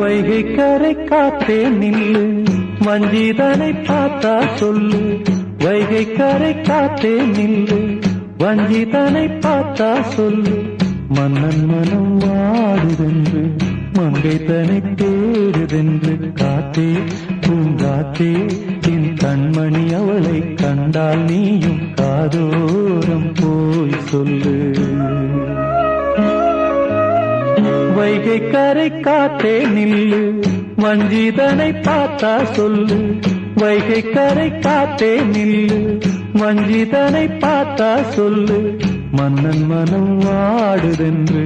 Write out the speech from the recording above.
வைகை கரை காத்தே நில்லு, வஞ்சிதனை பார்த்தா சொல்லு. வைகை கரை காத்தே நில்லு, வஞ்சிதனை பார்த்தா சொல்லு. மன்னன் மனம் வாடுதென்று, மங்கை தனை தேடுதென்று. காத்தே பூங்காத்தே, என் கண்மணி அவளை கண்டால் நீயும் காதோரம் போய் சொல்லு. வைகை கரை காத்தே நில்லு, வஞ்சிதனை பார்த்தா சொல்லு. வைகை கரை காத்தே நில்லு, வஞ்சிதனை பார்த்தா சொல்லு. மன்னன் மனம் வாடுதென்று,